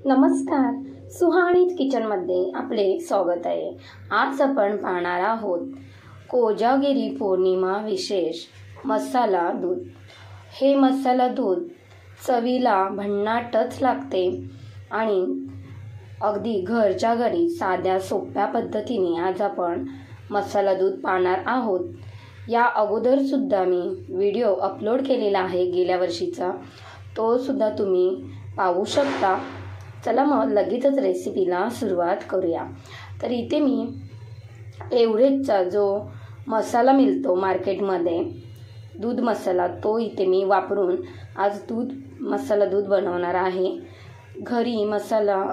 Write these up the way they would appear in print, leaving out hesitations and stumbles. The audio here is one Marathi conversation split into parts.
नमस्कार, सुहाणीज किचनमध्ये आपले स्वागत आहे। आज आपण पाहणार आहोत कोजागिरी पौर्णिमा विशेष मसाला दूध। हे मसाला दूध चवीला भन्नाटच लागते आणि अगदी घरच्या घरी साध्या सोप्या पद्धतीने आज आपण मसाला दूध पाहणार आहोत। या अगोदर सुद्धा मी व्हिडिओ अपलोड केलेला आहे गेल्या वर्षीचा, तो सुद्धा तुम्ही पाहू शकता। चला मग लगेचच रेसिपीला सुरुवात करूया। तर इथे मी एव्हरेजचा जो मसाला मिळतो मार्केटमध्ये दूध मसाला, तो इथे मी वापरून आज मसाला दूध बनवणार आहे। घरी मसाला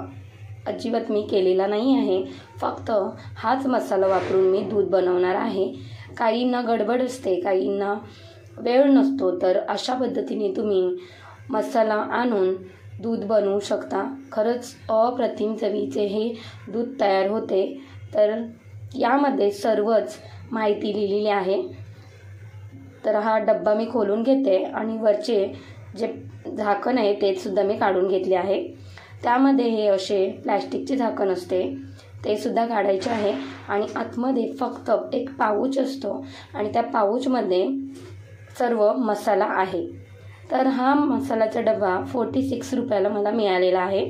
अजिबात मी केलेला नाही आहे, फक्त हाच मसाला वापरून मी दूध बनवणार आहे। काहींना गडबड असते, काहींना वेळ नसतो, तर अशा पद्धतीने तुम्ही मसाला आणून दूध बनवू शकता। खरंच अप्रतिम चवीचे हे दूध तयार होते। तर यामध्ये सर्वच माहिती लिहिलेली आहे। तर हा डब्बा मी खोलून घेते आणि वरचे जे झाकण आहे ते सुद्धा मी काढून घेतले आहे। त्यामध्ये हे असे प्लॅस्टिकचे झाकण असते, ते सुद्धा काढायचे आहे आणि आतमध्ये फक्त एक पाऊच असतो आणि त्या पाऊचमध्ये सर्व मसाला आहे। तर हा मसाल्याचा डबा 46 रुपयाला मला मिळालेला आहे।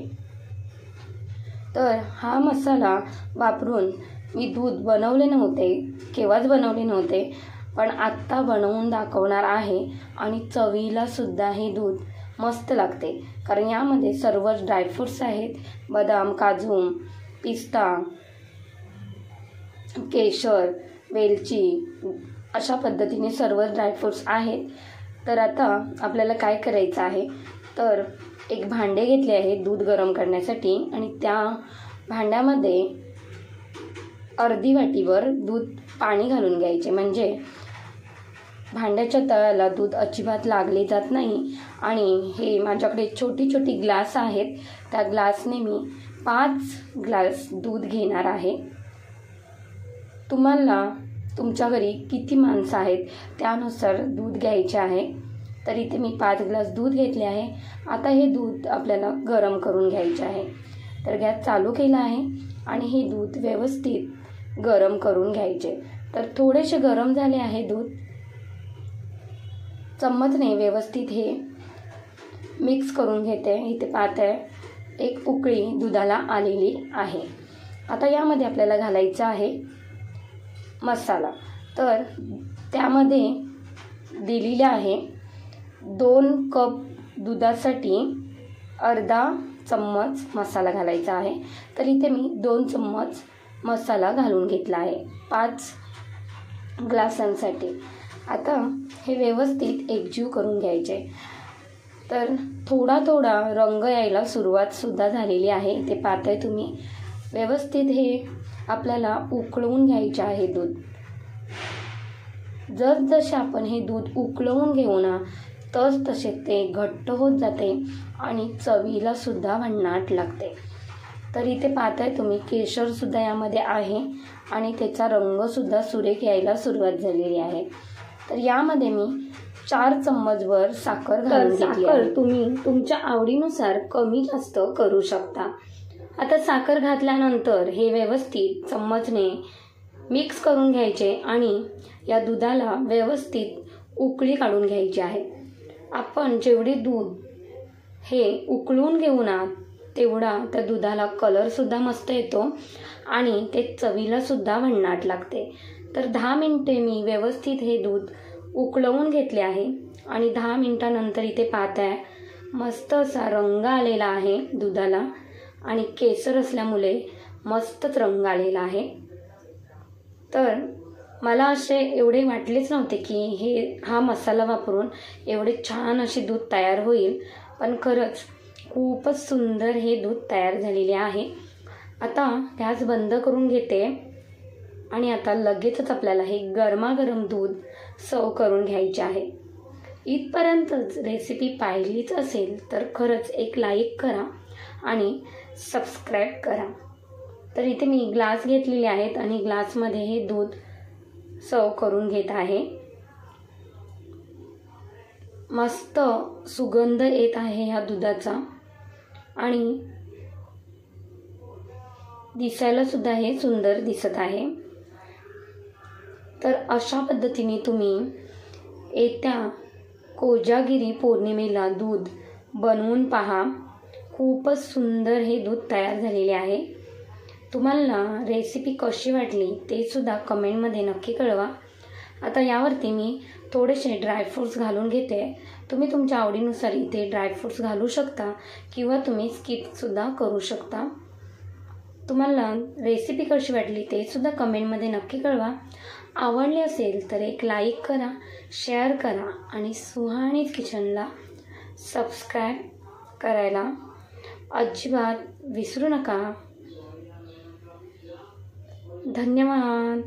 तर हा मसाला वापरून मी दूध बनवले नव्हते, केव्हाच बनवले नव्हते, पण आत्ता बनवून दाखवणार आहे आणि चवीला सुद्धा हे दूध मस्त लागते। कारण यामध्ये सर्वच ड्रायफ्रूट्स आहेत, बदाम, काजू, पिस्ता, केशर, वेलची, अशा पद्धतीने सर्वच ड्रायफ्रूट्स आहेत। तर आता आपल्याला काय करायचं आहे, तर एक भांडे घेतले आहे दूध गरम करण्यासाठी आणि त्या भांड्यामध्ये अर्धी वाटीवर पाणी घालून घ्यायचे, म्हणजे भांड्याच्या तळाला दूध अजिबात लागले जात नाही। आणि हे माझ्याकडे छोटी छोटी ग्लास आहेत, त्या ग्लासने मी 5 ग्लास दूध घेणार आहे। तुम्हाला तुमच्या घरी किती माणसं आहेत त्यानुसार दूध घ्यायचे आहे। तर इथे मी 5 ग्लास दूध घेतले आहे। आता हे दूध आपल्याला गरम करून घ्यायचे आहे। तर गॅस चालू केला आहे आणि हे दूध व्यवस्थित गरम करून घ्यायचे। तर थोडेसे गरम झाले आहे दूध, चम्मचने व्यवस्थित हे मिक्स करून घेते। इथे पाहते एक उकळी दुधाला आलेली आहे। आता यामध्ये आपल्याला घालायचा आहे मसाला। तर त्यामध्ये दिलेले आहे 2 कप दुधासाठी अर्धा चम्मच मसाला घालायचा आहे। तर इथे मी 2 चम्मच मसाला घालून घेतला आहे 5 ग्लासांसाठी। आता हे व्यवस्थित एकजीव करून घ्यायचे। तर थोडा थोडा रंग यायला सुरुवात सुद्धा झालेली आहे, ते पाहताय तुम्ही। व्यवस्थित हे आपल्याला उकळवून घ्यायचे आहे दूध। जसजसे आपण हे दूध उकळवून घेऊ ना, तसे ते घट्ट होत जाते आणि चवीला सुद्धा भन्नाट लागते। तर इथे पाहताय तुम्ही केशर सुद्धा यामध्ये आहे आणि त्याचा रंग सुद्धा सुरेख यायला सुरुवात झालेली आहे। तर यामध्ये मी 4 चम्मचभर साखर घालून घेतली आहे। तुम्ही तुमच्या आवडीनुसार कमी जास्त करू शकता। आता साखर घातल्यानंतर हे व्यवस्थित चम्मचने मिक्स करून घ्यायचे आणि या दुधाला व्यवस्थित उकळी काढून घ्यायची आहे। आपण जेवढे दूध हे उकळून घेऊ ना, तेवढा त्या दुधाला कलर सुद्धा मस्त येतो आणि ते चवीला सुद्धा भन्नाट लागते। तर 10 मिनिटे मी व्यवस्थित हे दूध उकळवून घेतले आहे आणि 10 मिनिटानंतर इथे पाहताय मस्त असा रंग आलेला आहे दुधाला आणि केसर असल्यामुळे मस्तच रंग आलेला आहे। तर मला असे एवढे वाटलेच नव्हते की हा मसाला वापरून एवढे छान असे दूध तयार होईल, पण खरंच खूपच सुंदर हे दूध तयार झालेले आहे। आता गॅस बंद करून घेते आणि आता लगेचच आपल्याला हे गरमागरम दूध सर्व करून घ्यायचे आहे। इथपर्यंतच रेसिपी पाहिलीच असेल तर खरंच एक लाईक करा आणि सबस्क्राईब करा। तर इथे मी ग्लास घेतलेले आहेत आणि ग्लासमध्ये हे दूध सर्व करून घेत आहे। मस्त सुगंध येत आहे ह्या दुधाचा आणि दिसायला सुद्धा हे सुंदर दिसत आहे. तर अशा पद्धतीने तुम्ही येत्या कोजागिरी पौर्णिमेला दूध बनवून पहा. खूपच सुंदर हे दूध तयार झालेले आहे. तुम्हाला रेसिपी कशी वाटली ते सुद्धा कमेंटमध्ये नक्की कळवा. आता यावरती मी थोडेसे ड्रायफ्रूट्स घालून घेते. तुम्ही तुमच्या आवडीनुसार इथे ड्रायफ्रूट्स घालू शकता किंवा तुम्ही स्किपसुद्धा करू शकता. तुम्हाला रेसिपी कशी वाटली ते सुद्धा कमेंटमध्ये नक्की कळवा. आवडली असेल तर एक लाईक करा, शेअर करा आणि सुहानीज किचनला सबस्क्राईब करायला अजिबात विसरू नका. धन्यवाद.